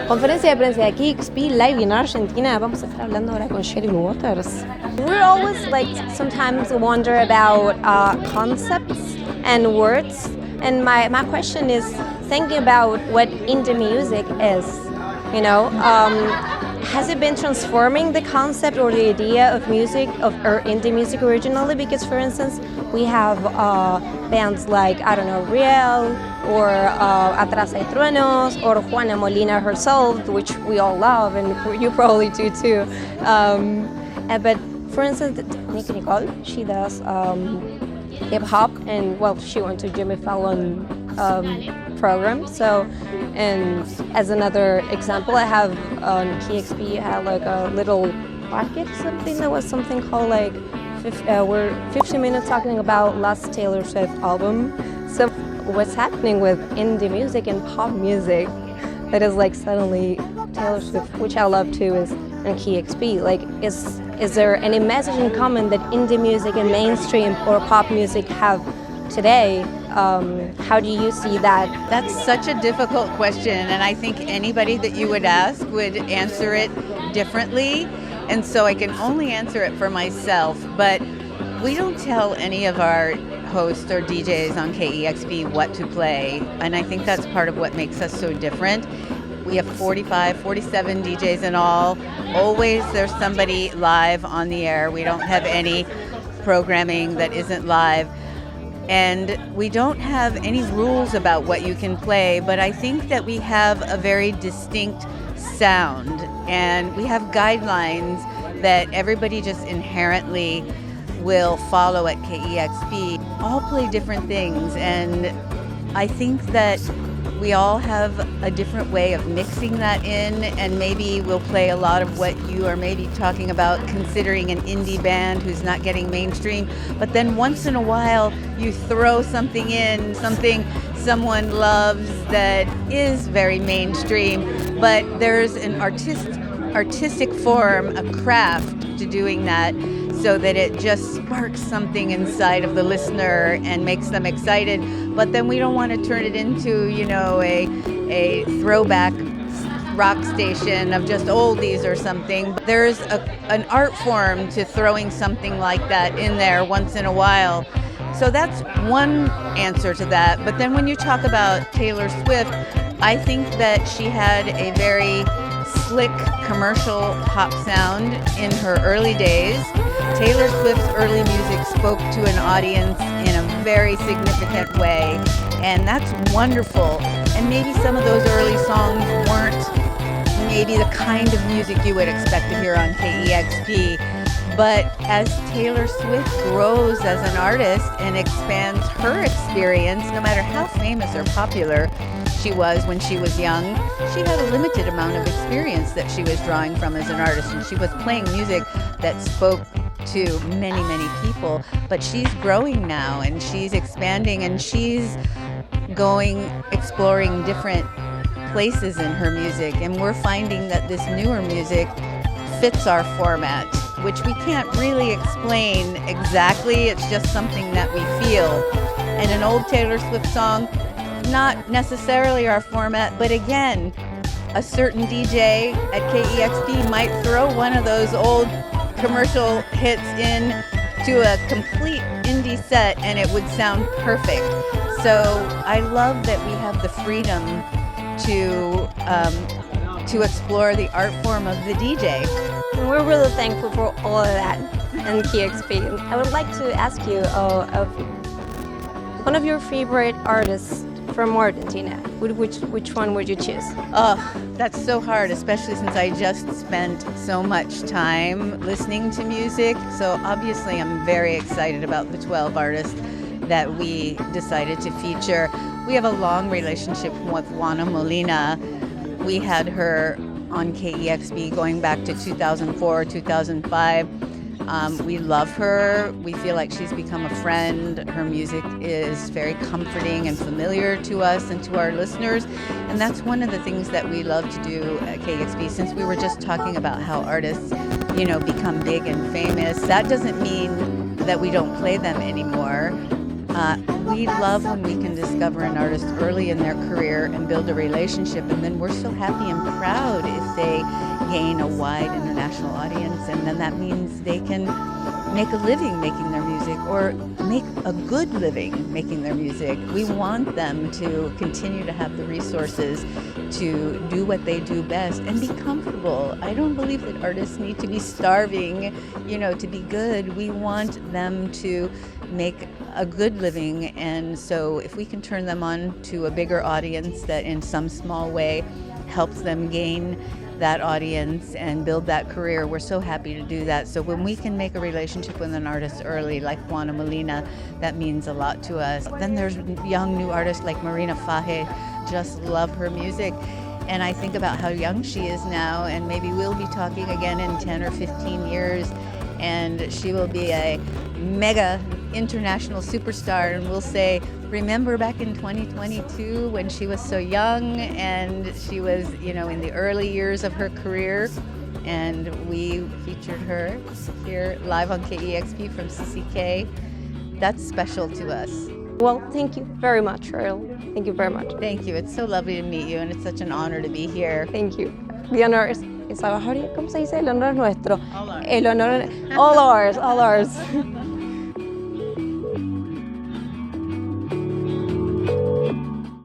Conferencia de prensa de KEXP live en Argentina. Vamos a estar hablando ahora con Cheryl Waters. We're always sometimes wonder about concepts and words. And my question is thinking about what indie music is. Has it been transforming the concept or the idea of music, or indie music originally? Because, for instance, we have bands like, Riel, or Atrás hay truenos, or Juana Molina herself, which we all love, and you probably do too. But, for instance, Nicki Nicole, she does hip-hop, and, she went to Jimmy Fallon program. So, and as another example, I have on KEXP, I have a little packet, something that was something called we're 15 minutes talking about last Taylor Swift album. So what's happening with indie music and pop music that is suddenly Taylor Swift, which I love too, is on KEXP. Is there any message in common that indie music and mainstream or pop music have today? How do you see that? That's such a difficult question, and I think anybody that you would ask would answer it differently, and so I can only answer it for myself. But we don't tell any of our hosts or DJs on KEXP what to play, and I think that's part of what makes us so different. We have 45, 47 DJs in all. Always there's somebody live on the air. We don't have any programming that isn't live. And we don't have any rules about what you can play, but I think that we have a very distinct sound, and we have guidelines that everybody just inherently will follow at KEXP. All play different things, and I think that we all have a different way of mixing that in, and maybe we'll play a lot of what you are maybe talking about, considering an indie band who's not getting mainstream. But then once in a while, you throw something in, something someone loves that is very mainstream, but there's an artistic form, a craft to doing that, so that it just sparks something inside of the listener and makes them excited. But then we don't want to turn it into, a throwback rock station of just oldies or something. There's an art form to throwing something like that in there once in a while. So that's one answer to that. But then when you talk about Taylor Swift, I think that she had a very slick commercial pop sound in her early days. Taylor Swift's early music spoke to an audience in a very significant way, and that's wonderful. And maybe some of those early songs weren't maybe the kind of music you would expect to hear on KEXP, but as Taylor Swift grows as an artist and expands her experience, no matter how famous or popular she was when she was young, she had a limited amount of experience that she was drawing from as an artist, and she was playing music that spoke to many, many people. But she's growing now, and she's expanding, and she's exploring different places in her music, and we're finding that this newer music fits our format, which we can't really explain exactly. It's just something that we feel. And an old Taylor Swift song, not necessarily our format, but again, a certain DJ at KEXP might throw one of those old commercial hits in to a complete indie set, and it would sound perfect. So I love that we have the freedom to explore the art form of the DJ. And we're really thankful for all of that in KEXP. I would like to ask you of one of your favorite artists from Argentina. Which one would you choose? Oh, that's so hard, especially since I just spent so much time listening to music. So obviously I'm very excited about the 12 artists that we decided to feature. We have a long relationship with Juana Molina. We had her on KEXP going back to 2004, 2005. We love her. We feel like she's become a friend. Her music is very comforting and familiar to us and to our listeners. And that's one of the things that we love to do at KEXP. Since we were just talking about how artists, become big and famous, that doesn't mean that we don't play them anymore. We love when we can discover an artist early in their career and build a relationship, and then we're so happy and proud if they gain a wide international audience, and then that means they can make a living making their music, or make a good living making their music. We want them to continue to have the resources to do what they do best and be comfortable. I don't believe that artists need to be starving, to be good. We want them to make a good living, and so if we can turn them on to a bigger audience that in some small way helps them gain that audience and build that career, we're so happy to do that. So when we can make a relationship with an artist early, like Juana Molina, that means a lot to us. Then there's young new artists like Marina Fages. Just love her music. And I think about how young she is now, and maybe we'll be talking again in 10 or 15 years, and she will be a mega international superstar, and we'll say, remember back in 2022 when she was so young and she was, in the early years of her career, and we featured her here live on KEXP from CCK. That's special to us. Well, thank you very much, Cheryl. Thank you very much. Thank you. It's so lovely to meet you, and it's such an honor to be here. Thank you. The honor is ¿cómo se dice? El honor es nuestro. All ours. El honor, all ours.